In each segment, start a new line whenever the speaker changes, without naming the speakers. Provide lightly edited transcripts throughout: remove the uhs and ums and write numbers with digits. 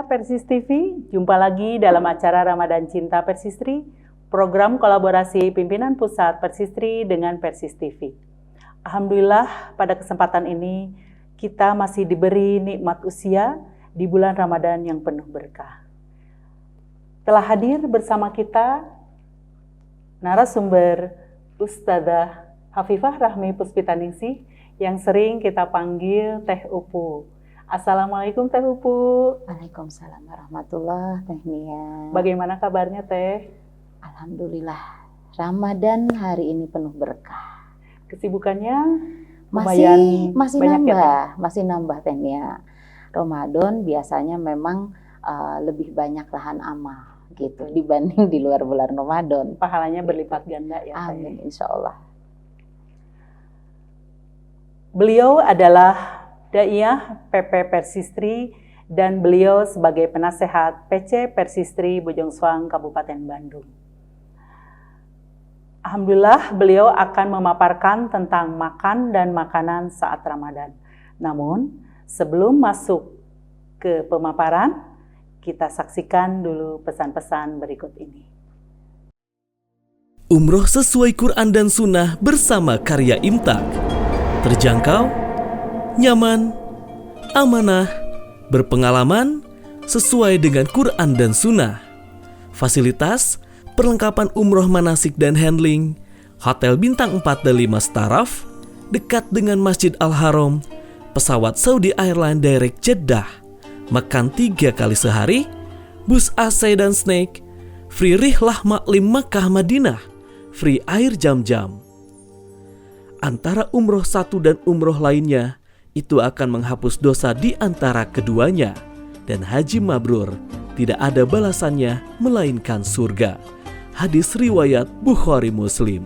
pemirsa Persis TV, jumpa lagi dalam acara Ramadan Cinta Persistri, program kolaborasi pimpinan pusat Persistri dengan Persis TV. Alhamdulillah pada kesempatan ini kita masih diberi nikmat usia di bulan Ramadan yang penuh berkah. Telah hadir bersama kita narasumber Ustadzah Hafifah Rahmi Puspitaningsih yang sering kita panggil Teh Upu. Assalamualaikum Teh Upu.
Waalaikumsalam warahmatullahi Teh Nia.
Bagaimana kabarnya Teh?
Alhamdulillah, Ramadan hari ini penuh berkah.
Kesibukannya
masih
banyak
nambah, masih nambah Teh Nia. Ramadan biasanya memang lebih banyak lahan amal gitu dibanding di luar bulan Ramadan.
Pahalanya berlipat ganda ya Teh.
Amin, insya Allah.
Beliau adalah Daiyah PP Persistri dan beliau sebagai penasehat PC Persistri Bojongsoang Kabupaten Bandung. Alhamdulillah beliau akan memaparkan tentang makan dan makanan saat Ramadan. Namun sebelum masuk ke pemaparan, kita saksikan dulu pesan-pesan berikut ini.
Umroh sesuai Quran dan Sunnah bersama Karya Imtak. Terjangkau, nyaman, amanah, berpengalaman, sesuai dengan Quran dan Sunnah. Fasilitas, perlengkapan umroh manasik dan handling, hotel bintang 4 dan 5 staraf, dekat dengan Masjid Al-Haram, pesawat Saudi Airlines Direct Jeddah, makan 3 kali sehari, bus AC dan snack, free rihlah maklim Makkah Madinah, free air jam-jam. Antara umroh satu dan umroh lainnya, itu akan menghapus dosa di antara keduanya. Dan haji mabrur tidak ada balasannya melainkan surga. Hadis riwayat Bukhari Muslim.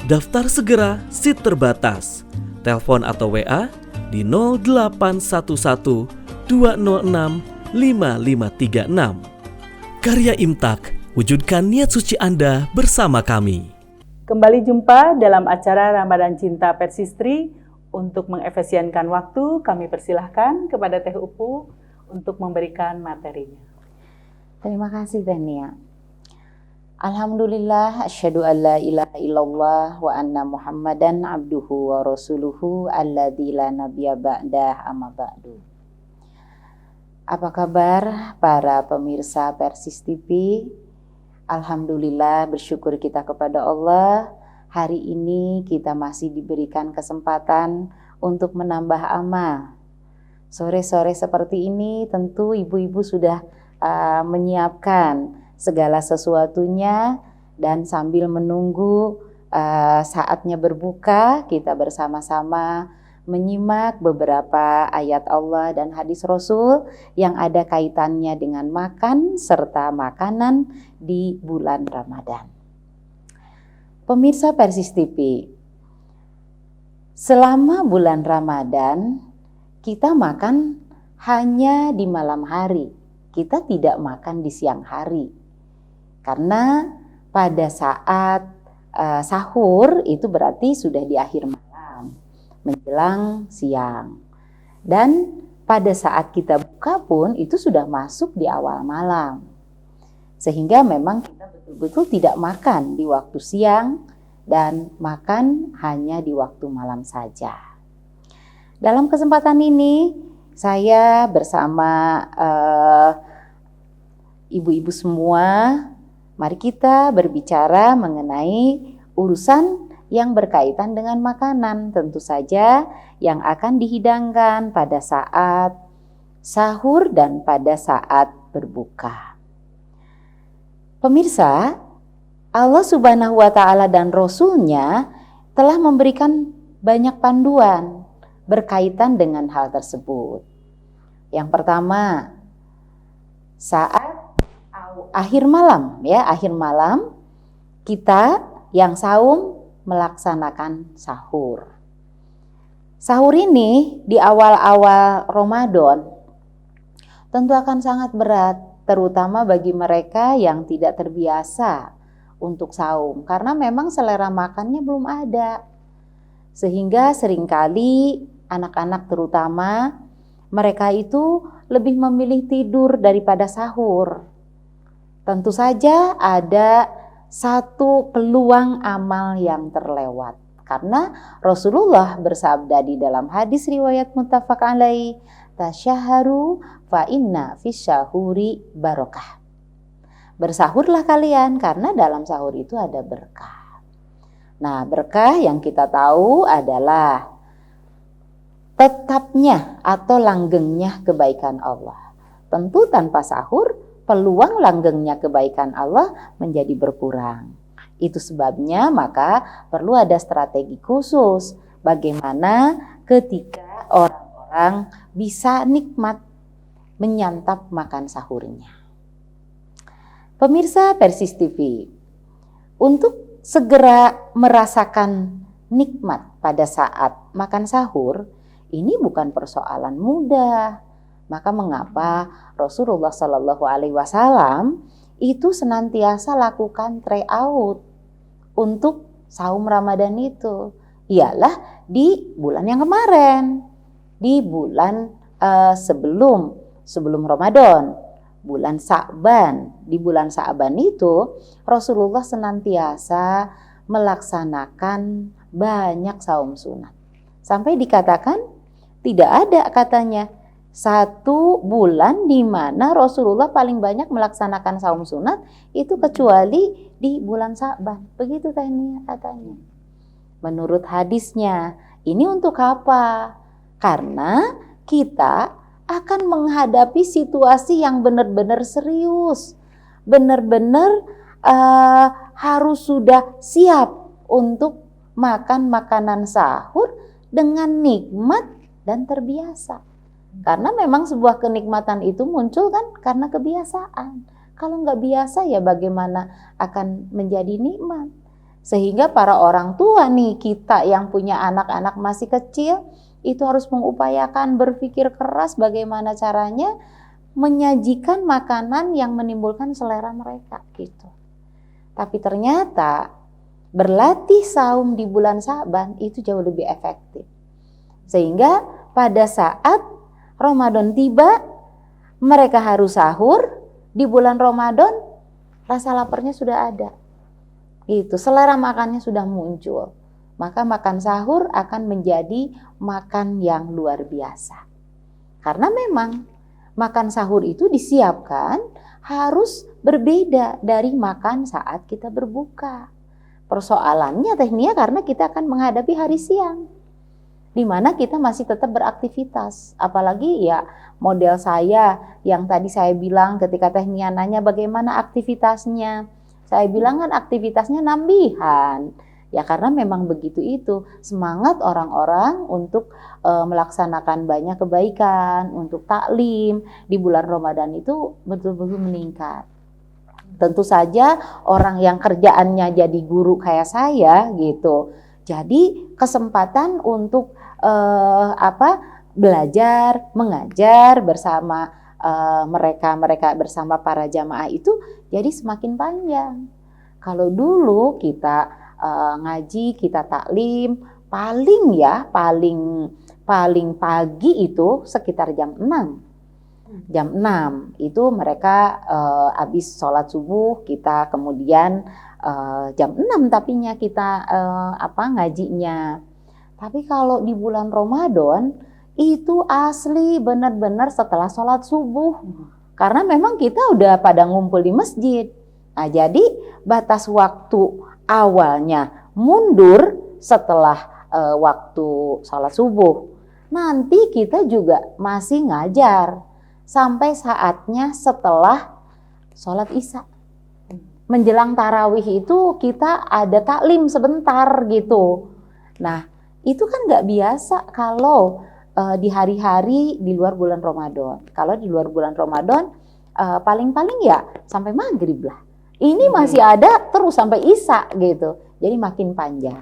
Daftar segera, seat terbatas. Telepon atau WA di 0811 206 5536. Karya Imtak, wujudkan niat suci Anda bersama kami.
Kembali jumpa dalam acara Ramadan Cinta Persistri. Untuk mengefisienkan waktu, kami persilahkan kepada Teh Upu untuk memberikan materinya.
Terima kasih Teh Nia. Alhamdulillah, asyhadu an la ilaha illallah wa anna Muhammadan abduhu wa rasuluhu alladzi la nabiyya ba'dah amma ba'du. Apa kabar para pemirsa Persis TV? Alhamdulillah, bersyukur kita kepada Allah. Hari ini kita masih diberikan kesempatan untuk menambah amal. Sore-sore seperti ini tentu ibu-ibu sudah menyiapkan segala sesuatunya, dan sambil menunggu saatnya berbuka, kita bersama-sama menyimak beberapa ayat Allah dan hadis Rasul yang ada kaitannya dengan makan serta makanan di bulan Ramadan. Pemirsa Persis TV, selama bulan Ramadan kita makan hanya di malam hari. Kita tidak makan di siang hari. Karena pada saat sahur itu berarti sudah di akhir malam, menjelang siang. Dan pada saat kita buka pun itu sudah masuk di awal malam. Sehingga memang kita betul-betul tidak makan di waktu siang dan makan hanya di waktu malam saja. Dalam kesempatan ini saya bersama ibu-ibu semua, mari kita berbicara mengenai urusan yang berkaitan dengan makanan, tentu saja yang akan dihidangkan pada saat sahur dan pada saat berbuka. Pemirsa, Allah Subhanahu wa Ta'ala dan Rasul-Nya telah memberikan banyak panduan berkaitan dengan hal tersebut. Yang pertama, saat akhir malam, akhir malam kita yang saum melaksanakan sahur. Sahur ini di awal-awal Ramadan tentu akan sangat berat, terutama bagi mereka yang tidak terbiasa untuk saum, karena memang selera makannya belum ada. Sehingga seringkali anak-anak terutama mereka itu lebih memilih tidur daripada sahur. Tentu saja ada satu peluang amal yang terlewat. Karena Rasulullah bersabda di dalam hadis riwayat muttafaq alaih, tasyaharu fa inna fisyahuri barokah. Bersahurlah kalian karena dalam sahur itu ada berkah. Nah, berkah yang kita tahu adalah tetapnya atau langgengnya kebaikan Allah. Tentu tanpa sahur, peluang langgengnya kebaikan Allah menjadi berkurang. Itu sebabnya maka perlu ada strategi khusus bagaimana ketika orang-orang bisa nikmat menyantap makan sahurnya. Pemirsa Persis TV, untuk segera merasakan nikmat pada saat makan sahur, ini bukan persoalan mudah. Maka mengapa Rasulullah Shallallahu Alaihi Wasallam itu senantiasa lakukan tryout untuk saum Ramadan itu? Ialah di bulan yang kemarin, di bulan sebelum Ramadan, bulan Sa'ban. Di bulan Sa'ban itu Rasulullah senantiasa melaksanakan banyak saum sunat. Sampai dikatakan tidak ada katanya satu bulan di mana Rasulullah paling banyak melaksanakan saum sunat itu kecuali di bulan Sa'ban. Begitu tehnya katanya. Menurut hadisnya, ini untuk apa? Karena kita akan menghadapi situasi yang benar-benar serius. Benar-benar harus sudah siap untuk makan makanan sahur dengan nikmat dan terbiasa. Karena memang sebuah kenikmatan itu muncul kan karena kebiasaan. Kalau nggak biasa ya bagaimana akan menjadi nikmat. Sehingga para orang tua nih, kita yang punya anak-anak masih kecil, itu harus mengupayakan berpikir keras bagaimana caranya menyajikan makanan yang menimbulkan selera mereka gitu. Tapi ternyata berlatih saum di bulan Sa'ban itu jauh lebih efektif. Sehingga pada saat Ramadan tiba, mereka harus sahur di bulan Ramadan, rasa laparnya sudah ada. Gitu, selera makannya sudah muncul. Maka makan sahur akan menjadi makan yang luar biasa. Karena memang makan sahur itu disiapkan harus berbeda dari makan saat kita berbuka. Persoalannya tekniknya karena kita akan menghadapi hari siang, di mana kita masih tetap beraktivitas. Apalagi ya model saya yang tadi saya bilang ketika Tehnia nanya bagaimana aktivitasnya. Saya bilang kan aktivitasnya nambihan. Ya karena memang begitu itu semangat orang-orang untuk melaksanakan banyak kebaikan, untuk taklim di bulan Ramadan itu betul-betul meningkat. Tentu saja orang yang kerjaannya jadi guru kayak saya gitu. Jadi kesempatan untuk belajar, mengajar bersama mereka bersama para jamaah itu jadi semakin panjang. Kalau dulu kita ngaji, kita taklim paling pagi itu sekitar jam 6. Jam 6 itu mereka habis sholat subuh, kita kemudian jam 6 tapinya kita ngajinya. Tapi kalau di bulan Ramadan itu asli benar-benar setelah sholat subuh. Karena memang kita udah pada ngumpul di masjid. Nah, jadi batas waktu awalnya mundur setelah waktu sholat subuh. Nanti kita juga masih ngajar sampai saatnya setelah sholat isya. Menjelang tarawih itu kita ada taklim sebentar gitu. Nah, itu kan nggak biasa kalau di hari-hari di luar bulan Ramadan. Kalau di luar bulan Ramadan paling-paling ya sampai maghrib lah. Ini masih ada terus sampai isya gitu. Jadi makin panjang.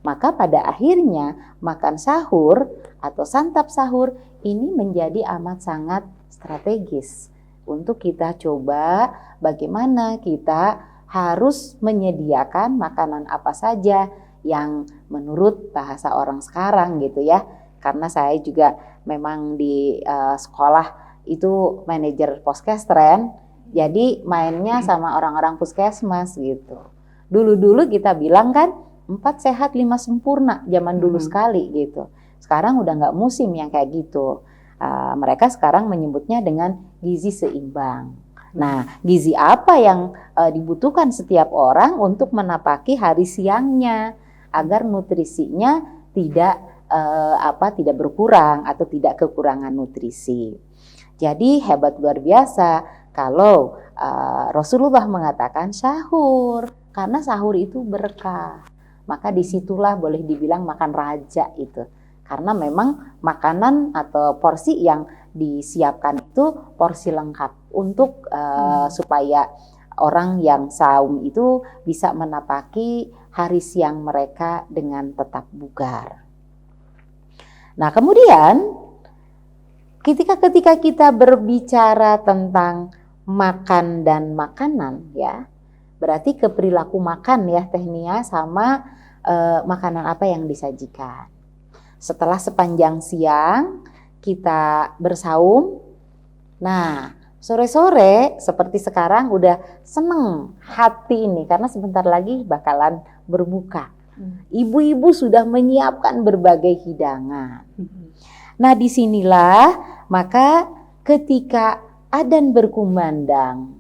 Maka pada akhirnya makan sahur atau santap sahur ini menjadi amat sangat strategis untuk kita coba bagaimana kita harus menyediakan makanan apa saja yang menurut bahasa orang sekarang gitu ya. Karena saya juga memang di sekolah itu manajer Poskestren, jadi mainnya sama orang-orang puskesmas gitu. Dulu kita bilang kan 4 sehat 5 sempurna zaman dulu sekali gitu. Sekarang udah nggak musim yang kayak gitu. Mereka sekarang menyebutnya dengan gizi seimbang. Nah, gizi apa yang dibutuhkan setiap orang untuk menapaki hari siangnya agar nutrisinya tidak berkurang atau tidak kekurangan nutrisi. Jadi hebat luar biasa kalau Rasulullah mengatakan sahur, karena sahur itu berkah. Maka disitulah boleh dibilang makan raja itu. Karena memang makanan atau porsi yang disiapkan itu porsi lengkap untuk supaya orang yang saum itu bisa menapaki hari siang mereka dengan tetap bugar. Nah, kemudian ketika kita berbicara tentang makan dan makanan ya, berarti ke perilaku makan ya Teh Nia sama makanan apa yang disajikan. Setelah sepanjang siang kita bersaum, nah sore-sore seperti sekarang udah seneng hati ini karena sebentar lagi bakalan berbuka. Ibu-ibu sudah menyiapkan berbagai hidangan. Nah disinilah maka ketika adzan berkumandang,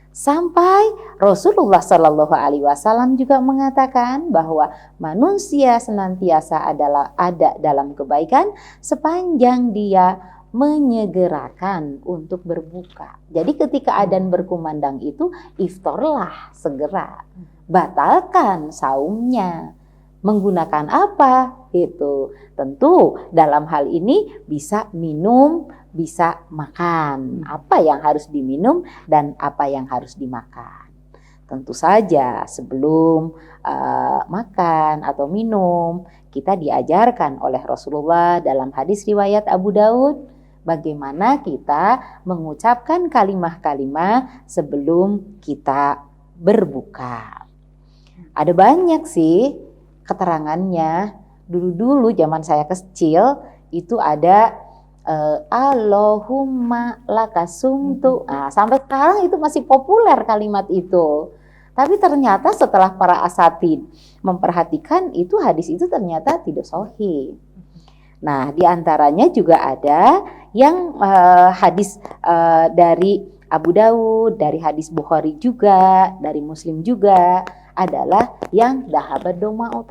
sampai Rasulullah Shallallahu Alaihi Wasallam juga mengatakan bahwa manusia senantiasa adalah ada dalam kebaikan sepanjang dia menyegerakan untuk berbuka. Jadi ketika adzan berkumandang itu iftarlah segera, batalkan saumnya. Menggunakan apa? Itu tentu dalam hal ini bisa minum, bisa makan. Apa yang harus diminum dan apa yang harus dimakan. Tentu saja sebelum makan atau minum kita diajarkan oleh Rasulullah dalam hadis riwayat Abu Daud bagaimana kita mengucapkan kalimah-kalimah sebelum kita berbuka. Ada banyak sih keterangannya. Dulu zaman saya kecil itu ada Allahumma lakasumtu. Nah, sampai sekarang itu masih populer kalimat itu. Tapi ternyata setelah para asatid memperhatikan itu hadis itu ternyata tidak sahih. Nah, diantaranya juga ada yang hadis dari Abu Daud, dari hadis Bukhari juga, dari Muslim juga adalah yang dahabat doma'u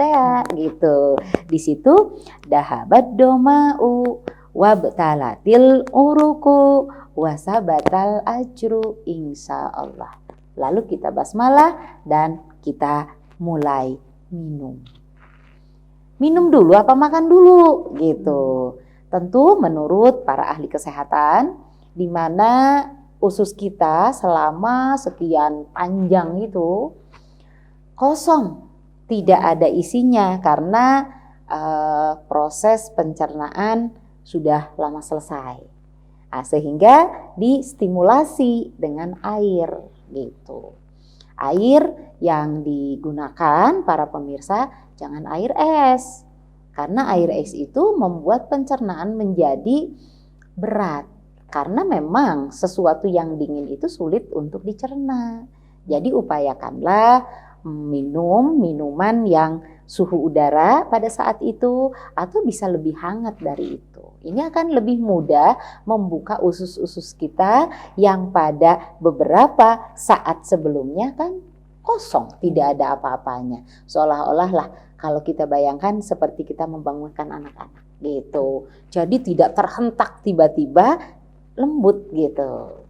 gitu. Di situ dahabat doma'u wabtalatil uruku wasabatal ajru insyaallah. Lalu kita basmalah dan kita mulai minum. Minum dulu apa makan dulu gitu. Tentu menurut para ahli kesehatan di mana usus kita selama sekian panjang itu kosong, tidak ada isinya karena proses pencernaan sudah lama selesai. Nah, sehingga distimulasi dengan air gitu. Air yang digunakan para pemirsa jangan air es. Karena air es itu membuat pencernaan menjadi berat. Karena memang sesuatu yang dingin itu sulit untuk dicerna. Jadi upayakanlah minum minuman yang suhu udara pada saat itu atau bisa lebih hangat dari itu. Ini akan lebih mudah membuka usus-usus kita yang pada beberapa saat sebelumnya kan kosong, tidak ada apa-apanya. Seolah-olah lah kalau kita bayangkan seperti kita membangunkan anak-anak gitu. Jadi tidak terhentak tiba-tiba, lembut gitu.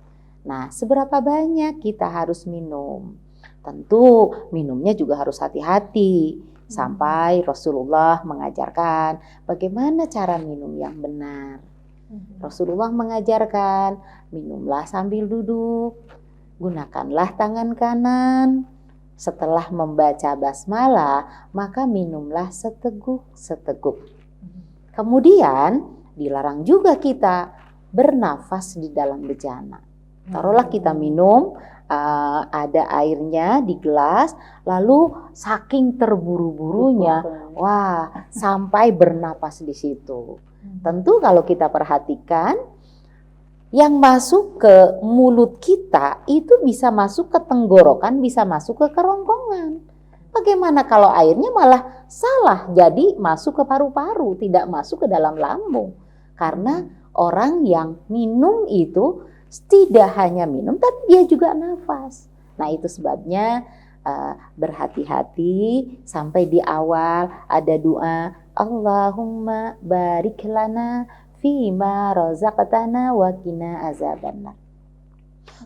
Nah, seberapa banyak kita harus minum? Tentu minumnya juga harus hati-hati. Sampai Rasulullah mengajarkan bagaimana cara minum yang benar. Rasulullah mengajarkan minumlah sambil duduk, gunakanlah tangan kanan. Setelah membaca basmalah, maka minumlah seteguk-seteguk. Kemudian dilarang juga kita bernafas di dalam bejana. Taruhlah kita minum, ada airnya di gelas, lalu saking terburu-burunya, wah sampai bernapas di situ. Tentu kalau kita perhatikan, Yang masuk ke mulut kita itu bisa masuk ke tenggorokan, bisa masuk ke kerongkongan. Bagaimana kalau airnya malah salah, jadi masuk ke paru-paru, tidak masuk ke dalam lambung. Karena orang yang minum itu tidak hanya minum, tapi dia juga nafas. Nah itu sebabnya berhati-hati. Sampai di awal ada doa, Allahumma barik lana fima razaqtana wa qina azabannar.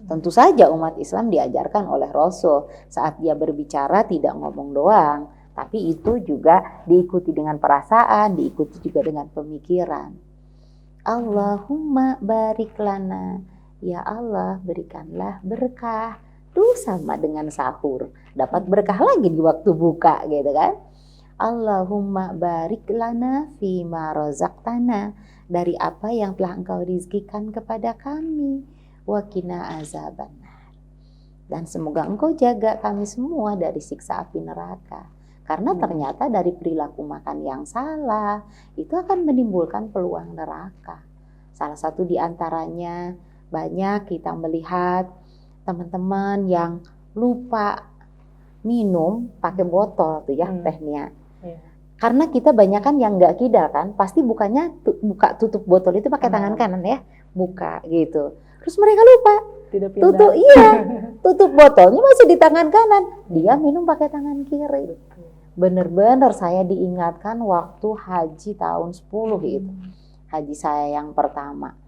Tentu saja umat Islam diajarkan oleh Rasul saat dia berbicara tidak ngomong doang, tapi itu juga diikuti dengan perasaan, diikuti juga dengan pemikiran. Allahumma barik lana, ya Allah berikanlah berkah. Tuh sama dengan sahur, dapat berkah lagi di waktu buka gitu kan. Allahumma barik lana fima razaqtana, dari apa yang telah Engkau rizkikan kepada kami, wa qina azabannar, dan semoga Engkau jaga kami semua dari siksa api neraka. Karena ternyata dari perilaku makan yang salah itu akan menimbulkan peluang neraka. Salah satu di antaranya, banyak kita melihat teman-teman yang lupa minum pakai botol tuh ya tehnya. Karena kita banyak kan yang nggak kidal kan, pasti bukannya buka tutup botol itu pakai tangan kanan ya, buka gitu. Terus mereka lupa tutup, tutup botolnya masih di tangan kanan, dia minum pakai tangan kiri. Bener-bener saya diingatkan waktu haji tahun 10 itu, haji saya yang pertama,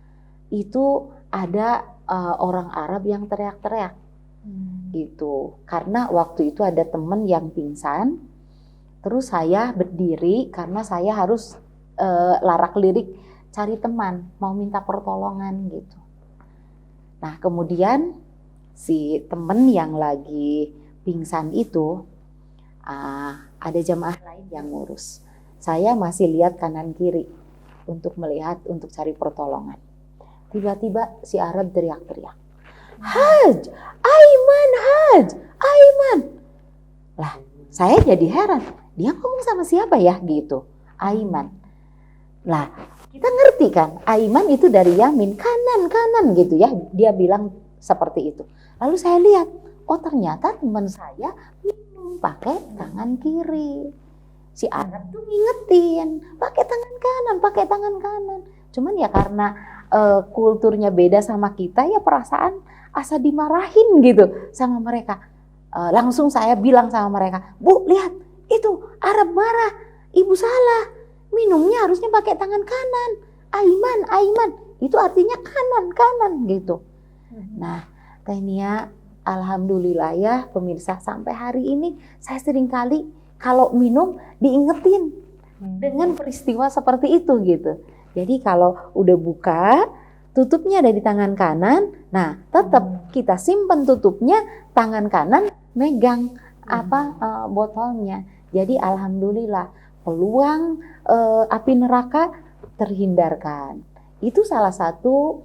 itu ada orang Arab yang teriak-teriak gitu. Karena waktu itu ada teman yang pingsan, terus saya berdiri karena saya harus larak-lirik cari teman, mau minta pertolongan gitu. Nah kemudian si teman yang lagi pingsan itu ada jamaah lain yang ngurus. Saya masih lihat kanan kiri untuk melihat, untuk cari pertolongan. Tiba-tiba si Arab teriak-teriak, Haj, Aiman, Haj, Aiman. Lah saya jadi heran, dia ngomong sama siapa ya gitu, Aiman. Lah kita ngerti kan, Aiman itu dari Yamin, kanan gitu ya, dia bilang seperti itu. Lalu saya lihat, oh ternyata teman saya minum pakai tangan kiri. Si Arab tuh ngingetin, pakai tangan kanan. Cuman ya karena kulturnya beda sama kita, ya perasaan asa dimarahin gitu sama mereka. Langsung saya bilang sama mereka, Bu lihat itu Arab marah, ibu salah, minumnya harusnya pakai tangan kanan. Aiman, itu artinya kanan gitu. Nah Tania, alhamdulillah ya pemirsa, sampai hari ini saya sering kali kalau minum diingetin dengan peristiwa seperti itu gitu. Jadi kalau udah buka, tutupnya ada di tangan kanan, nah tetap kita simpen tutupnya, tangan kanan megang botolnya. Jadi alhamdulillah peluang api neraka terhindarkan. Itu salah satu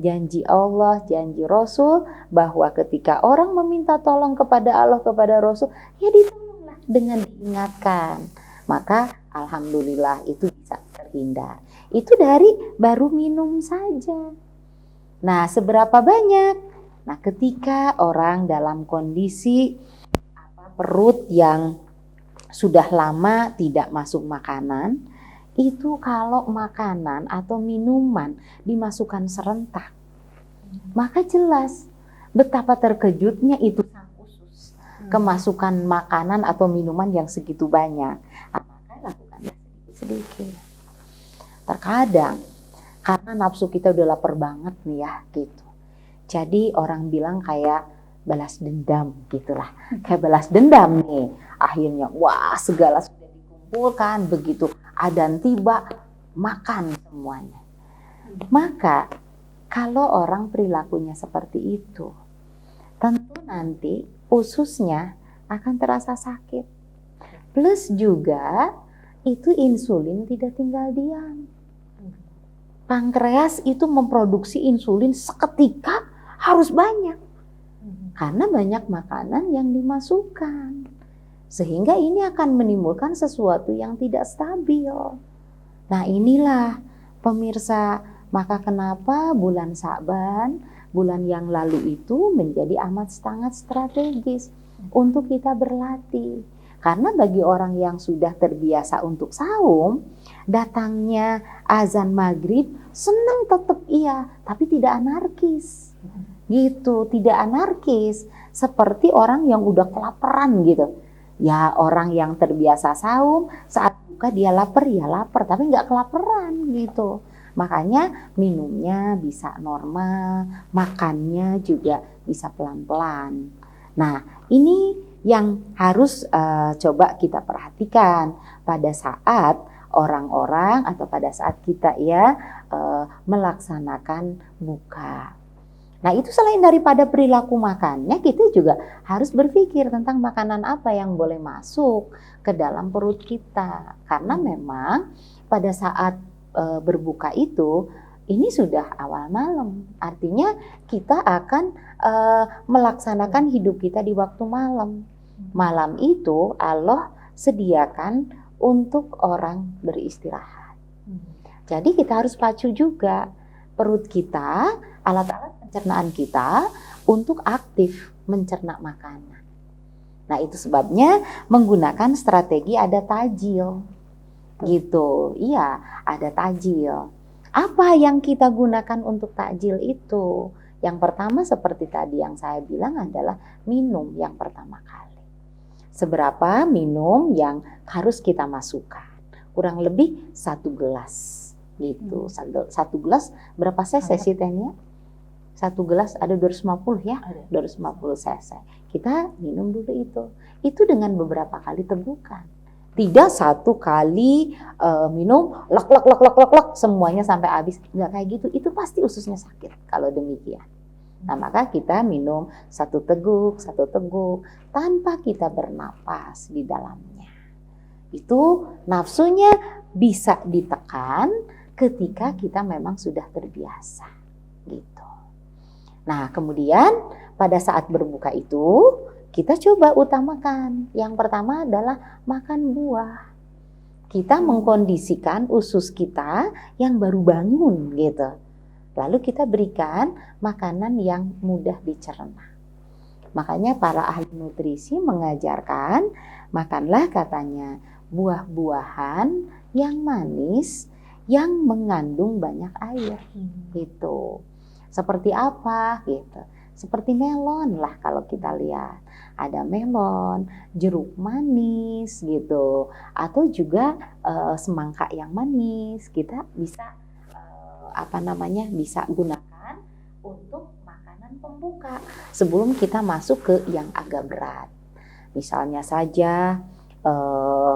janji Allah, janji Rasul, bahwa ketika orang meminta tolong kepada Allah, kepada Rasul, ya ditolonglah dengan diingatkan. Maka alhamdulillah itu bisa terhindar. Itu dari baru minum saja. Nah, seberapa banyak? Nah, ketika orang dalam kondisi perut yang sudah lama tidak masuk makanan, itu kalau makanan atau minuman dimasukkan serentak, maka jelas betapa terkejutnya itu sang usus kemasukan makanan atau minuman yang segitu banyak. Maka lakukannya sedikit-sedikit. Terkadang karena nafsu kita udah lapar banget nih ya gitu. Jadi orang bilang kayak balas dendam gitulah. Kayak balas dendam nih. Akhirnya wah segala sudah dikumpulkan, begitu adzan tiba makan semuanya. Maka kalau orang perilakunya seperti itu, tentu nanti ususnya akan terasa sakit. Plus juga itu insulin tidak tinggal diam. Pankreas itu memproduksi insulin seketika harus banyak. Karena banyak makanan yang dimasukkan. Sehingga ini akan menimbulkan sesuatu yang tidak stabil. Nah inilah pemirsa Maka kenapa bulan Sya'ban, bulan yang lalu itu menjadi amat sangat strategis untuk kita berlatih. Karena bagi orang yang sudah terbiasa untuk saum, datangnya azan maghrib senang tetap iya, tapi tidak anarkis. Gitu, tidak anarkis. Seperti orang yang udah kelaparan gitu. Ya orang yang terbiasa saum, saat buka dia lapar, ya lapar, tapi nggak kelaparan gitu. Makanya minumnya bisa normal, makannya juga bisa pelan-pelan. Nah, ini yang harus coba kita perhatikan pada saat orang-orang atau pada saat kita ya melaksanakan buka. Nah, itu selain daripada perilaku makannya, kita juga harus berpikir tentang makanan apa yang boleh masuk ke dalam perut kita. Karena memang pada saat berbuka itu, ini sudah awal malam. Artinya kita akan melaksanakan hidup kita di waktu malam. Malam itu Allah sediakan untuk orang beristirahat. Jadi kita harus pacu juga perut kita, alat-alat pencernaan kita untuk aktif mencerna makanan. Nah, itu sebabnya menggunakan strategi ada tajil. Gitu, iya, ada tajil. Apa yang kita gunakan untuk takjil itu? Yang pertama seperti tadi yang saya bilang adalah minum yang pertama kali. Seberapa minum yang harus kita masukkan? Kurang lebih 1 gelas gitu. 1 gelas berapa cc sih tehnya? 1 gelas ada 250 ya? Ada. 250 cc. Kita minum dulu itu. Itu dengan beberapa kali tegukan. Tidak 1 kali minum lek semuanya sampai habis. Nggak kayak gitu, itu pasti ususnya sakit kalau demikian. Nah, maka kita minum 1 teguk tanpa kita bernapas di dalamnya. Itu nafsunya bisa ditekan ketika kita memang sudah terbiasa gitu. Nah, kemudian pada saat berbuka itu kita coba utamakan. Yang pertama adalah makan buah. Kita mengkondisikan usus kita yang baru bangun gitu. Lalu kita berikan makanan yang mudah dicerna. Makanya para ahli nutrisi mengajarkan, makanlah katanya buah-buahan yang manis, yang mengandung banyak air gitu. Seperti apa gitu? Seperti melon lah kalau kita lihat. Ada melon, jeruk manis gitu. Atau juga semangka yang manis. Kita bisa bisa gunakan untuk makanan pembuka sebelum kita masuk ke yang agak berat. Misalnya saja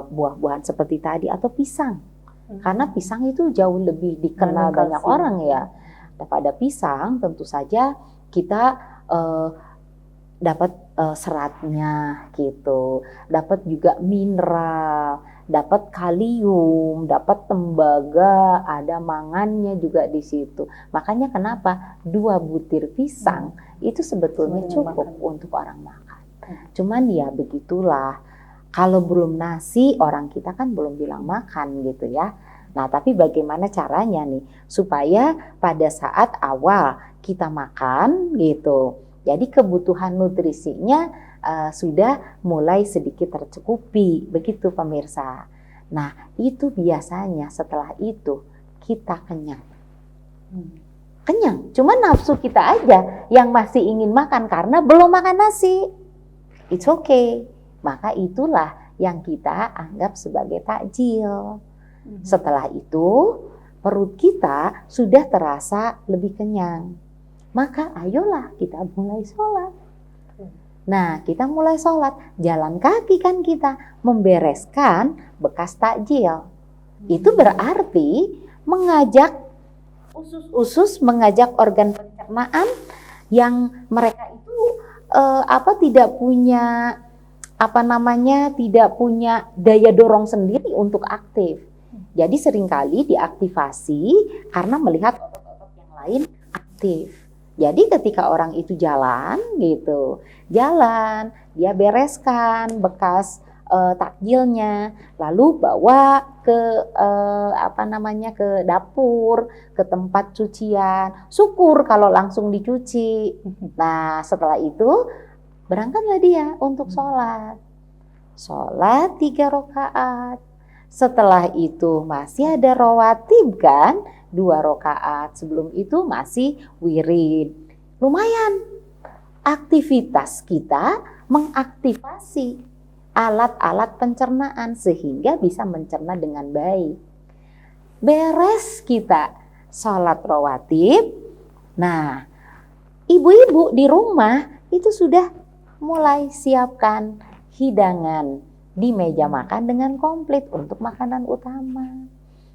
buah-buahan seperti tadi atau pisang. Karena pisang itu jauh lebih dikenal banyak orang ya. Daripada pisang tentu saja kita dapat seratnya gitu, dapat juga mineral, dapat kalium, dapat tembaga, ada mangannya juga di situ. Makanya kenapa 2 butir pisang itu sebetulnya cukup untuk orang makan. Cuman ya begitulah, kalau belum nasi orang kita kan belum bilang makan gitu ya. Nah, tapi bagaimana caranya nih supaya pada saat awal kita makan gitu, jadi kebutuhan nutrisinya sudah mulai sedikit tercukupi, begitu pemirsa. Nah, itu biasanya setelah itu kita kenyang. Kenyang, cuma nafsu kita aja yang masih ingin makan karena belum makan nasi. It's okay. Maka itulah yang kita anggap sebagai takjil. Setelah itu perut kita sudah terasa lebih kenyang. Maka ayolah kita mulai sholat. Nah, kita mulai sholat, jalan kaki kan kita membereskan bekas takjil. Itu berarti mengajak usus, mengajak organ pencernaan yang mereka itu tidak punya tidak punya daya dorong sendiri untuk aktif. Jadi seringkali diaktifasi karena melihat otot-otot yang lain aktif. Jadi ketika orang itu jalan, dia bereskan bekas takjilnya, lalu bawa ke ke dapur, ke tempat cucian. Syukur kalau langsung dicuci. Nah, setelah itu berangkatlah dia untuk sholat. Sholat 3 rakaat. Setelah itu masih ada rawatib kan, 2 rakaat. Sebelum itu masih wirid. Lumayan. Aktivitas kita mengaktifasi alat-alat pencernaan sehingga bisa mencerna dengan baik. Beres kita sholat rawatib. Nah, ibu-ibu di rumah itu sudah mulai siapkan hidangan di meja makan dengan komplit untuk makanan utama.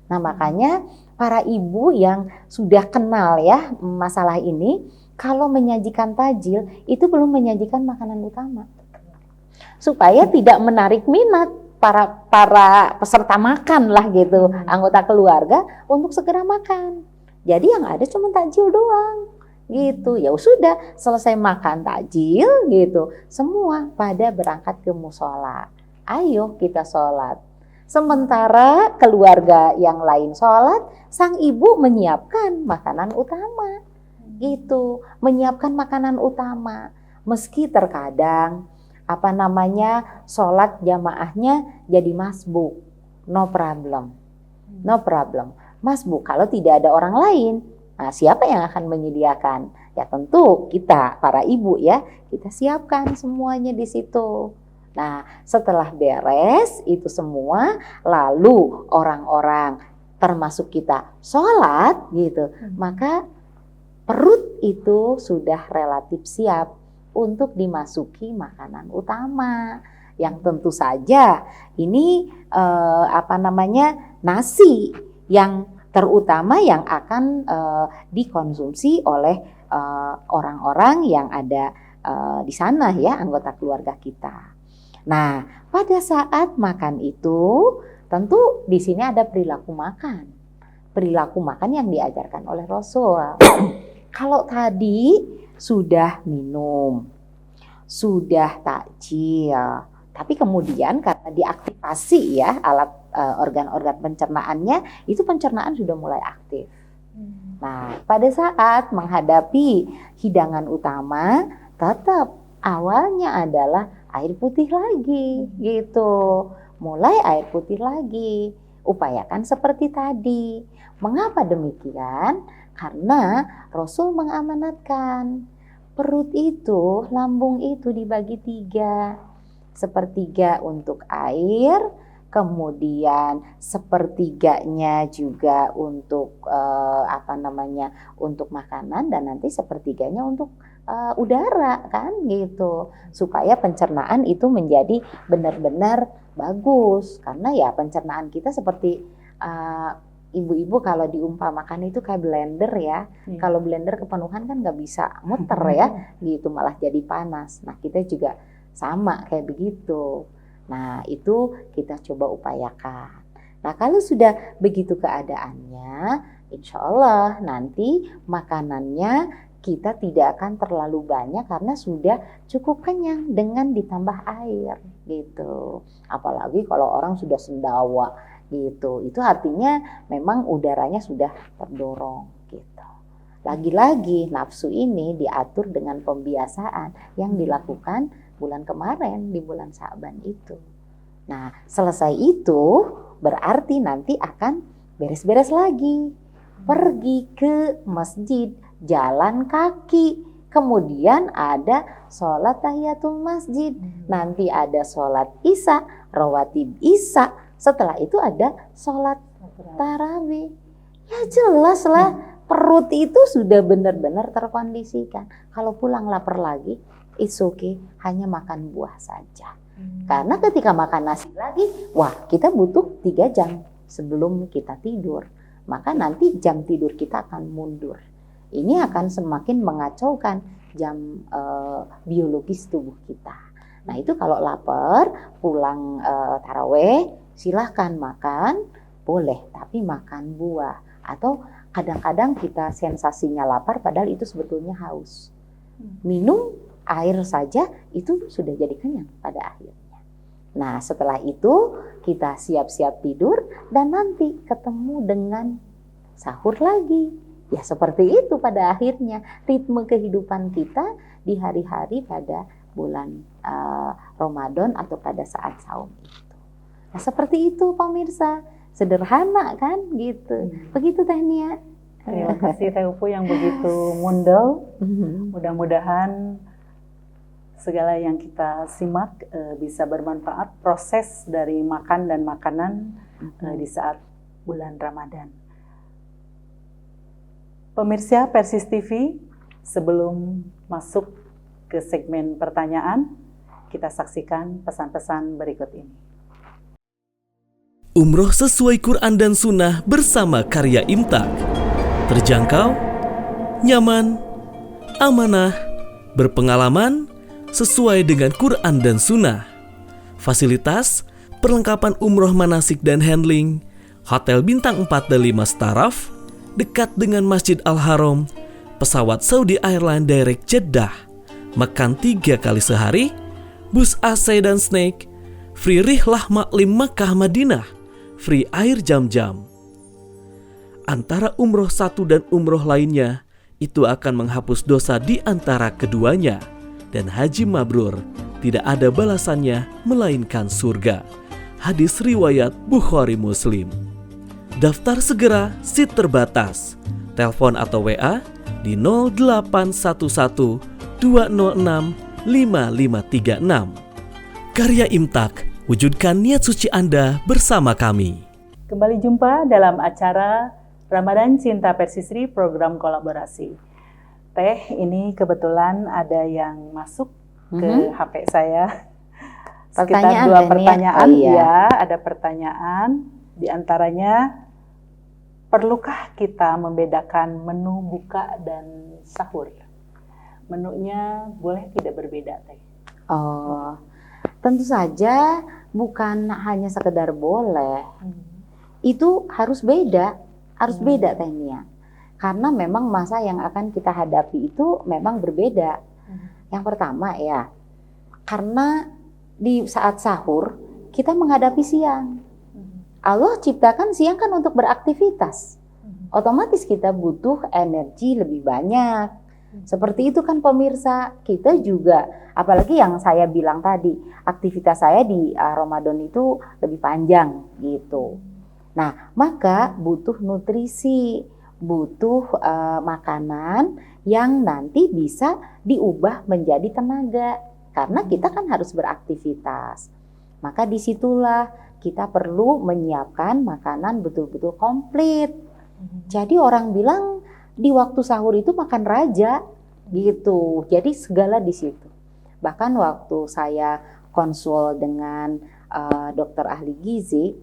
Nah, makanya para ibu yang sudah kenal ya masalah ini, kalau menyajikan tajil itu belum menyajikan makanan utama. Supaya tidak menarik minat para peserta makan lah gitu, anggota keluarga untuk segera makan. Jadi yang ada cuma takjil doang gitu. Ya sudah, selesai makan takjil gitu, semua pada berangkat ke musola. Ayo kita sholat. Sementara keluarga yang lain sholat, sang ibu menyiapkan makanan utama gitu, menyiapkan makanan utama. Meski terkadang sholat jamaahnya jadi masbuk, no problem. Masbuk kalau tidak ada orang lain. Nah, siapa yang akan menyediakan? Ya tentu kita, para ibu ya, kita siapkan semuanya di situ. Nah, setelah beres itu semua, lalu orang-orang termasuk kita sholat gitu, maka perut itu sudah relatif siap untuk dimasuki makanan utama. Yang tentu saja ini nasi yang terutama yang akan dikonsumsi oleh orang-orang yang ada di sana ya, anggota keluarga kita. Nah, pada saat makan itu tentu di sini ada perilaku makan. Perilaku makan yang diajarkan oleh Rasul. Kalau tadi sudah minum, sudah takjil, tapi kemudian karena diaktifasi ya alat organ-organ pencernaannya, itu pencernaan sudah mulai aktif. Nah, pada saat menghadapi hidangan utama, tetap awalnya adalah air putih lagi gitu. Mulai air putih lagi. Upayakan seperti tadi. Mengapa demikian? Karena Rasul mengamanatkan perut itu, lambung itu dibagi 3. Sepertiga untuk air, kemudian sepertiganya juga untuk untuk makanan, dan nanti sepertiganya untuk udara kan gitu, supaya pencernaan itu menjadi benar-benar bagus. Karena ya pencernaan kita seperti ibu-ibu kalau diumpamakan itu kayak blender ya. Kalau blender kepenuhan kan nggak bisa muter ya gitu, malah jadi panas. Nah, kita juga sama kayak begitu. Nah, itu kita coba upayakan. Nah, kalau sudah begitu keadaannya, insya Allah nanti makanannya kita tidak akan terlalu banyak karena sudah cukup kenyang dengan ditambah air gitu. Apalagi kalau orang sudah sendawa gitu, itu artinya memang udaranya sudah terdorong gitu. Lagi-lagi nafsu ini diatur dengan pembiasaan yang dilakukan bulan kemarin di bulan Sa'ban itu. Nah, selesai itu berarti nanti akan beres-beres lagi. Pergi ke masjid, jalan kaki. Kemudian ada sholat tahiyatul masjid. Nanti ada sholat isya, rawatib isya. Setelah itu ada sholat tarawih. Ya jelas lah, perut itu sudah benar-benar terkondisikan. Kalau pulang lapar lagi, it's okay, hanya makan buah saja. Karena ketika makan nasi lagi, wah kita butuh 3 jam sebelum kita tidur. Maka nanti jam tidur kita akan mundur. Ini akan semakin mengacaukan jam biologis tubuh kita. Nah, itu kalau lapar, pulang taraweh, silahkan makan, boleh, tapi makan buah. Atau kadang-kadang kita sensasinya lapar, padahal itu sebetulnya haus. Minum air saja itu sudah jadi kenyang pada akhirnya. Nah, setelah itu kita siap-siap tidur dan nanti ketemu dengan sahur lagi. Ya seperti itu pada akhirnya ritme kehidupan kita di hari-hari pada bulan Ramadan atau pada saat saum itu. Nah, seperti itu pemirsa. Sederhana kan gitu. Begitu Teh Nia.
Terima kasih Teh Upu yang begitu mundel. Mudah-mudahan segala yang kita simak bisa bermanfaat, proses dari makan dan makanan di saat bulan Ramadan. Pemirsa Persis TV, sebelum masuk ke segmen pertanyaan, kita saksikan pesan-pesan berikut ini.
Umroh sesuai Quran dan Sunnah bersama karya Imtak. Terjangkau, nyaman, amanah, berpengalaman, sesuai dengan Quran dan Sunnah. Fasilitas, perlengkapan umroh manasik dan handling, hotel bintang 4 dan 5 staraf, dekat dengan Masjid Al-Haram, pesawat Saudi Airlines Direct Jeddah, makan 3 kali sehari, bus AC dan snack, free rihlah maklim Makkah Madinah, free air jam-jam. Antara umroh satu dan umroh lainnya, itu akan menghapus dosa di antara keduanya. Dan haji mabrur tidak ada balasannya melainkan surga. Hadis riwayat Bukhari Muslim. Daftar segera, seat terbatas. Telepon atau WA di 0811 206 5536. Karya Imtak, wujudkan niat suci Anda bersama kami.
Kembali jumpa dalam acara Ramadan Cinta Persisri, program kolaborasi. Teh, ini kebetulan ada yang masuk ke HP saya. Sekitar 2 pertanyaan. Ya, ada pertanyaan. Di antaranya, perlukah kita membedakan menu buka dan sahur? Menunya boleh tidak berbeda, Teh?
Oh, tentu saja bukan hanya sekedar boleh. Itu harus beda Teh Nia. Karena memang masa yang akan kita hadapi itu memang berbeda. Yang pertama ya, karena di saat sahur kita menghadapi siang. Allah ciptakan siang kan untuk beraktivitas. Otomatis kita butuh energi lebih banyak. Seperti itu kan pemirsa, kita juga, apalagi yang saya bilang tadi, aktivitas saya di Ramadan itu lebih panjang gitu. Nah, maka butuh nutrisi, butuh makanan yang nanti bisa diubah menjadi tenaga karena kita kan harus beraktivitas. Maka disitulah kita perlu menyiapkan makanan betul-betul komplit. Jadi orang bilang di waktu sahur itu makan raja gitu. Jadi segala di situ. Bahkan waktu saya konsul dengan dokter ahli gizi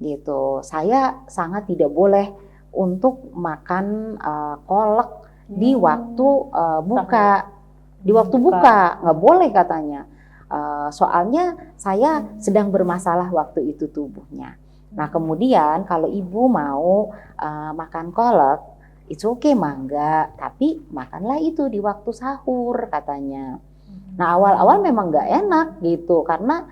gitu, saya sangat tidak boleh untuk makan kolak di waktu buka. Di waktu buka nggak boleh katanya. Soalnya saya sedang bermasalah waktu itu tubuhnya. Nah kemudian kalau ibu mau makan kolak, it's okay mangga, tapi makanlah itu di waktu sahur katanya. Nah awal-awal memang nggak enak gitu karena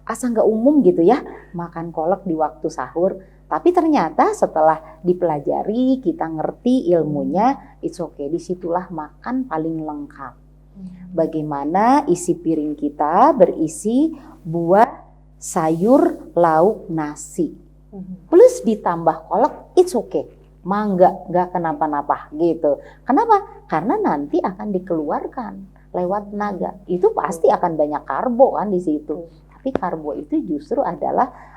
asa nggak umum gitu ya makan kolak di waktu sahur. Tapi ternyata setelah dipelajari, kita ngerti ilmunya, it's okay. Disitulah makan paling lengkap. Bagaimana isi piring kita berisi buah, sayur, lauk, nasi. Plus ditambah kolak, it's okay. Mangga, nggak kenapa-napa gitu. Kenapa? Karena nanti akan dikeluarkan lewat naga. Itu pasti akan banyak karbo kan di situ. Tapi karbo itu justru adalah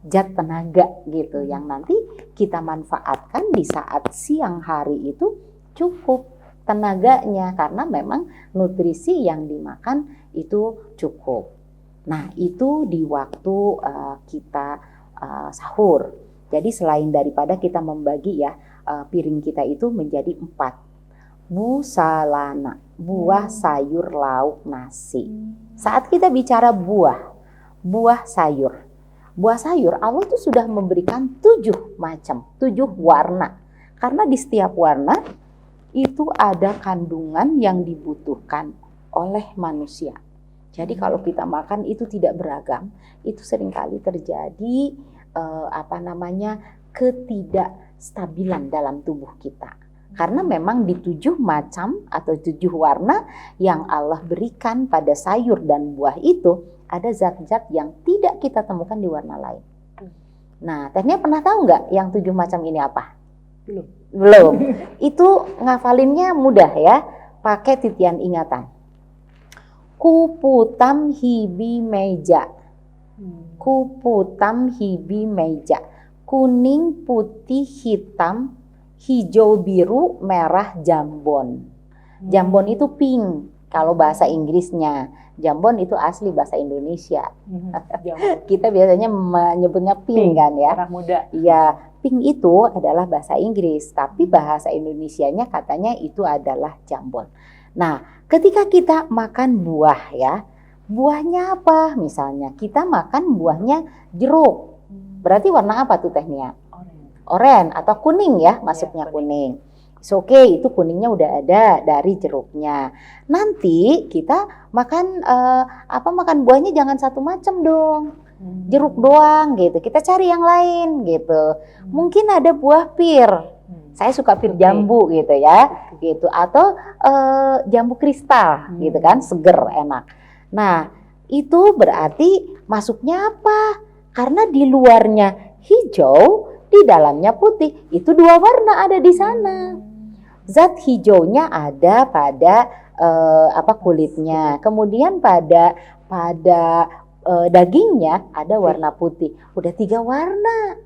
zat tenaga gitu yang nanti kita manfaatkan di saat siang hari itu cukup tenaganya karena memang nutrisi yang dimakan itu cukup. Nah itu di waktu kita sahur. Jadi selain daripada kita membagi ya piring kita itu menjadi 4. Busalana, buah, sayur, lauk, nasi. Saat kita bicara buah sayur. Buah sayur Allah tuh sudah memberikan 7 macam, 7 warna. Karena di setiap warna itu ada kandungan yang dibutuhkan oleh manusia. Jadi kalau kita makan itu tidak beragam, itu seringkali terjadi ketidakstabilan dalam tubuh kita. Karena memang di 7 macam atau 7 warna yang Allah berikan pada sayur dan buah itu, ada zat-zat yang tidak kita temukan di warna lain. Nah, Tehnya pernah tahu nggak yang 7 macam ini apa? Belum. Itu ngafalinnya mudah ya, pakai titian ingatan. Kuputam hibi meja. Kuputam hibi meja. Kuning, putih, hitam, hijau, biru, merah, jambon. Jambon itu pink kalau bahasa Inggrisnya. Jambon itu asli bahasa Indonesia. Kita biasanya menyebutnya pink kan ya.
Merah muda.
Iya, pink itu adalah bahasa Inggris, tapi bahasa Indonesianya katanya itu adalah jambon. Nah, ketika kita makan buah ya, buahnya apa? Misalnya kita makan buahnya jeruk. Berarti warna apa tuh Tehnya? Oranye atau kuning ya, masuknya kuning. Oke, itu kuningnya udah ada dari jeruknya. Nanti kita makan makan buahnya jangan satu macam dong. Jeruk doang gitu. Kita cari yang lain gitu. Mungkin ada buah pir. Saya suka pir jambu gitu ya. Gitu atau jambu kristal gitu kan, seger enak. Nah, itu berarti masuknya apa? Karena di luarnya hijau, di dalamnya putih. Itu 2 warna ada di sana. Zat hijaunya ada pada kulitnya. Kemudian pada dagingnya ada warna putih. Udah 3 warna.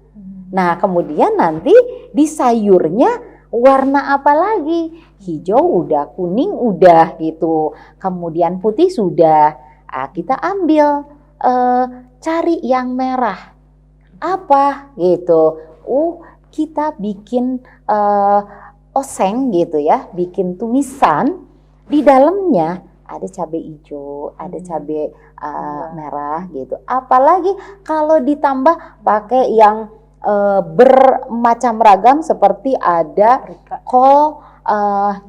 Nah, kemudian nanti di sayurnya warna apa lagi? Hijau udah, kuning udah gitu. Kemudian putih sudah. Kita ambil cari yang merah. Apa gitu? Kita bikin oseng gitu ya, bikin tumisan. Di dalamnya ada cabai hijau, ada cabai merah gitu. Apalagi kalau ditambah pakai yang bermacam ragam seperti ada kol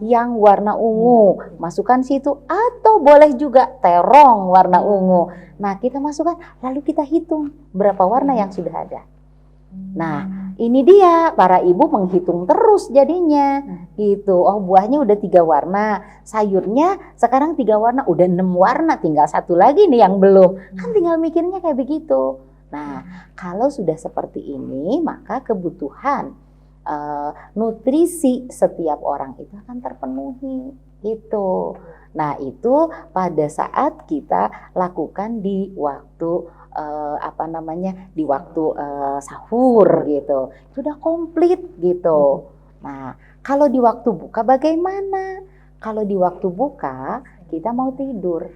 yang warna ungu, masukkan situ, atau boleh juga terong warna ungu. Nah, kita masukkan, lalu kita hitung berapa warna yang sudah ada. Nah, ini dia para ibu menghitung terus jadinya gitu. Oh, buahnya udah 3 warna, sayurnya sekarang 3 warna, udah 6 warna, tinggal 1 lagi nih yang belum. Kan tinggal mikirnya kayak begitu. Nah, kalau sudah seperti ini, maka kebutuhan nutrisi setiap orang itu akan terpenuhi gitu. Nah, itu pada saat kita lakukan di waktu di waktu sahur gitu. Sudah komplit gitu. Nah, kalau di waktu buka bagaimana? Kalau di waktu buka kita mau tidur.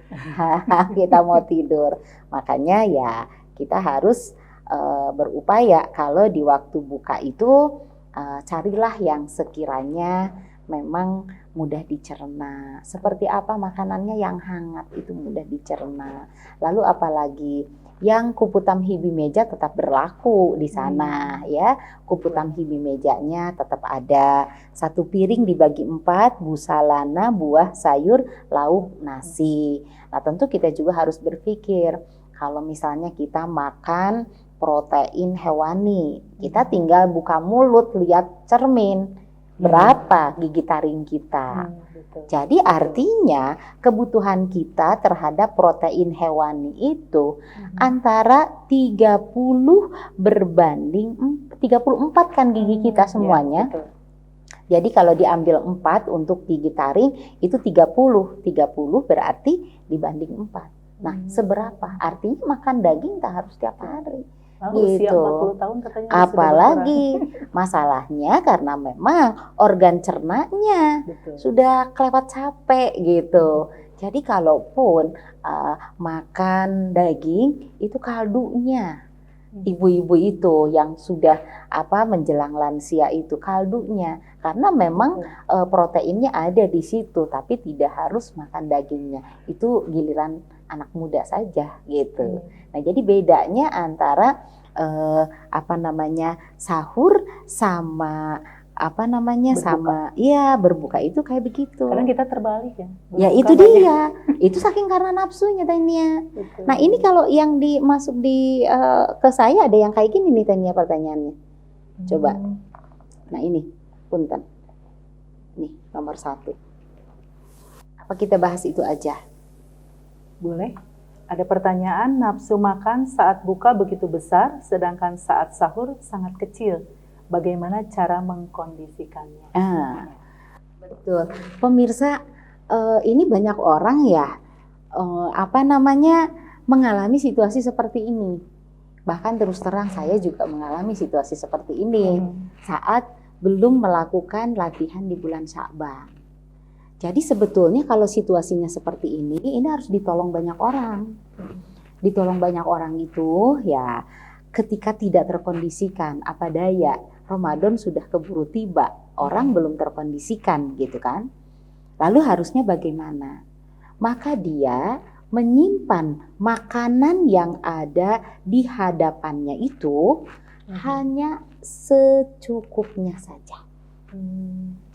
Kita mau tidur. Makanya ya kita harus berupaya kalau di waktu buka itu carilah yang sekiranya memang mudah dicerna. Seperti apa makanannya yang hangat itu mudah dicerna. Lalu apalagi yang kuputam hibi meja tetap berlaku di sana ya. Kuputam hibi mejanya tetap ada. 1 piring dibagi 4, busalana, buah, sayur, lauk, nasi. Nah, tentu kita juga harus berpikir kalau misalnya kita makan protein hewani, kita tinggal buka mulut lihat cermin berapa gigi taring kita. Jadi artinya kebutuhan kita terhadap protein hewani itu antara 30 berbanding 34 kan gigi kita semuanya.
Ya,
jadi kalau diambil 4 untuk gigi taring itu 30 berarti dibanding 4. Nah, seberapa? Artinya makan daging tak harus tiap hari.
Usia
gitu.
40 tahun katanya.
Apalagi masalahnya karena memang organ cernanya sudah kelewat capek gitu. Jadi kalaupun makan daging itu kaldunya. Ibu-ibu itu yang sudah menjelang lansia itu kaldunya, karena memang proteinnya ada di situ, tapi tidak harus makan dagingnya. Itu giliran anak muda saja gitu. Nah, jadi bedanya antara sahur sama apa namanya,
Berbuka.
sama ya berbuka itu kayak begitu.
Kadang kita terbalik ya.
Ya
Berbuka
itu
banyak.
dia, itu saking karena nafsunya Tania.
Betul.
Nah ini kalau yang dimasuk di ke saya ada yang kayak gini nih Tania pertanyaannya. Coba. Nah ini, punten. Nih nomor 1. Apa kita bahas itu aja?
Boleh. Ada pertanyaan, nafsu makan saat buka begitu besar, sedangkan saat sahur sangat kecil. Bagaimana cara mengkondisikannya?
Betul. Pemirsa, ini banyak orang ya, apa namanya, mengalami situasi seperti ini. Bahkan terus terang saya juga mengalami situasi seperti ini saat belum melakukan latihan di bulan Sya'ban. Jadi sebetulnya kalau situasinya seperti ini harus ditolong banyak orang. Ditolong banyak orang itu ya ketika tidak terkondisikan, apa daya, Ramadan sudah keburu tiba, orang belum terkondisikan gitu kan. Lalu harusnya bagaimana? Maka dia menyimpan makanan yang ada di hadapannya itu hanya secukupnya saja.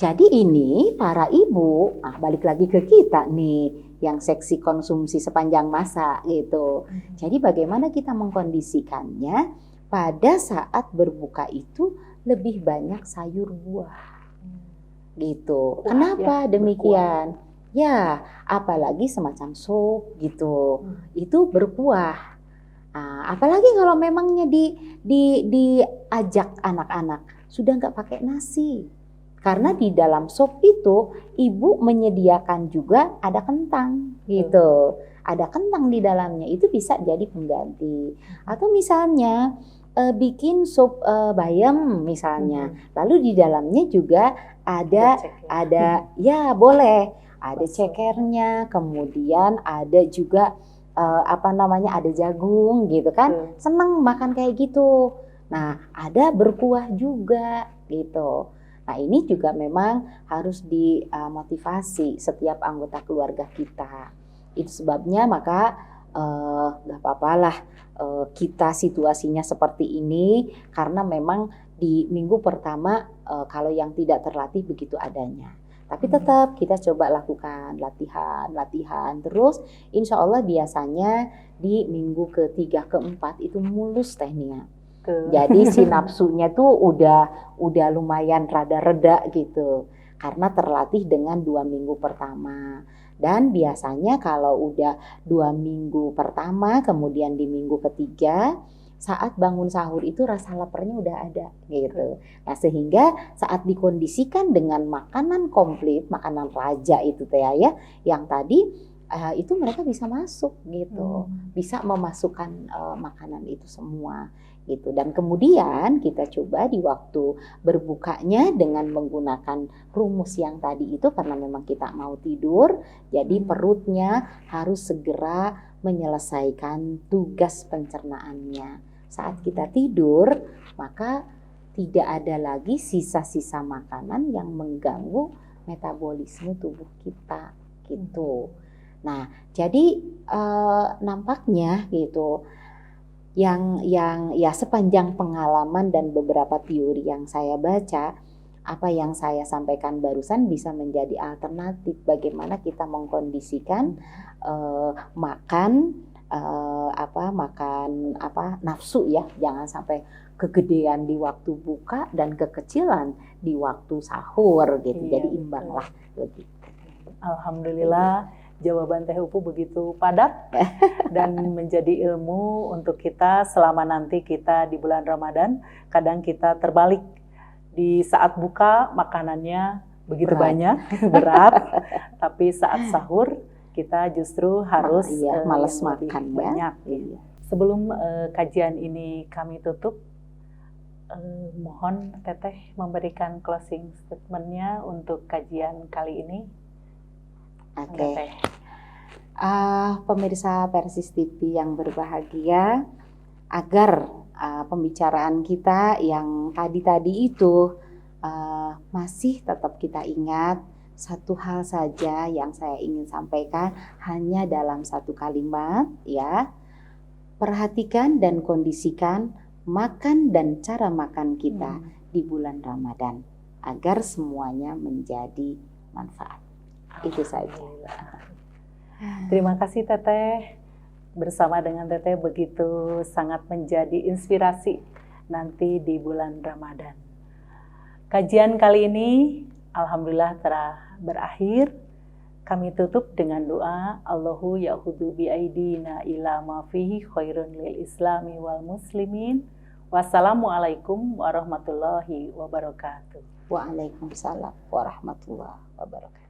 Jadi ini para ibu, balik lagi ke kita nih yang seksi konsumsi sepanjang masa gitu. Jadi bagaimana kita mengkondisikannya pada saat berbuka itu lebih banyak sayur buah gitu. Kenapa demikian? Ya, apalagi semacam sup gitu, itu berkuah. Apalagi kalau memangnya diajak anak-anak sudah nggak pakai nasi. Karena di dalam sop itu ibu menyediakan juga ada kentang gitu. Ada kentang di dalamnya, itu bisa jadi pengganti. Atau misalnya bikin sup bayam misalnya. Lalu di dalamnya juga ada ya boleh, ada cekernya, kemudian ada juga apa namanya, ada jagung gitu kan. Seneng makan kayak gitu. Nah, ada berkuah juga gitu. Nah, ini juga memang harus dimotivasi setiap anggota keluarga kita. Itu sebabnya maka nggak apa-apalah kita situasinya seperti ini karena memang di minggu pertama kalau yang tidak terlatih begitu adanya. Tapi tetap kita coba lakukan latihan terus. Insya Allah biasanya di minggu ke-3, ke-4 itu mulus Tania. Jadi si nafsunya tuh udah lumayan rada-reda gitu karena terlatih dengan 2 minggu pertama. Dan biasanya kalau udah 2 minggu pertama kemudian di minggu ke-3 saat bangun sahur itu rasa laparnya udah ada gitu. Nah sehingga saat dikondisikan dengan makanan komplit, makanan raja itu teh ya yang tadi itu mereka bisa masuk gitu, bisa memasukkan makanan itu semua gitu. Dan kemudian kita coba di waktu berbukanya dengan menggunakan rumus yang tadi itu karena memang kita mau tidur, jadi perutnya harus segera menyelesaikan tugas pencernaannya. Saat kita tidur, maka tidak ada lagi sisa-sisa makanan yang mengganggu metabolisme tubuh kita gitu. Nah, jadi nampaknya gitu yang ya sepanjang pengalaman dan beberapa teori yang saya baca, apa yang saya sampaikan barusan bisa menjadi alternatif bagaimana kita mengkondisikan makan nafsu ya, jangan sampai kegedean di waktu buka dan kekecilan di waktu sahur gitu. Jadi imbang lah begitu.
Alhamdulillah jawaban Teh Upu begitu padat dan menjadi ilmu untuk kita selama nanti kita di bulan Ramadan. Kadang kita terbalik, di saat buka makanannya begitu banyak, berat, tapi saat sahur kita justru harus
malas makan
banyak.
Iya.
Sebelum kajian ini kami tutup, mohon Teteh memberikan closing statement-nya untuk kajian kali ini.
Oke. Pemirsa Persis TV yang berbahagia, agar pembicaraan kita yang tadi itu masih tetap kita ingat, satu hal saja yang saya ingin sampaikan hanya dalam satu kalimat ya. Perhatikan dan kondisikan makan dan cara makan kita di bulan Ramadan. agar semuanya menjadi manfaat. Itu saja.
Terima kasih Teteh. Bersama dengan Teteh begitu sangat menjadi inspirasi nanti di bulan Ramadan. Kajian kali ini alhamdulillah telah berakhir. Kami tutup dengan doa, Allahu ya'khudhu bi'aidina ila ma fihi khairun lil islami wal muslimin. Wassalamualaikum warahmatullahi wabarakatuh.
Waalaikumsalam warahmatullahi wabarakatuh.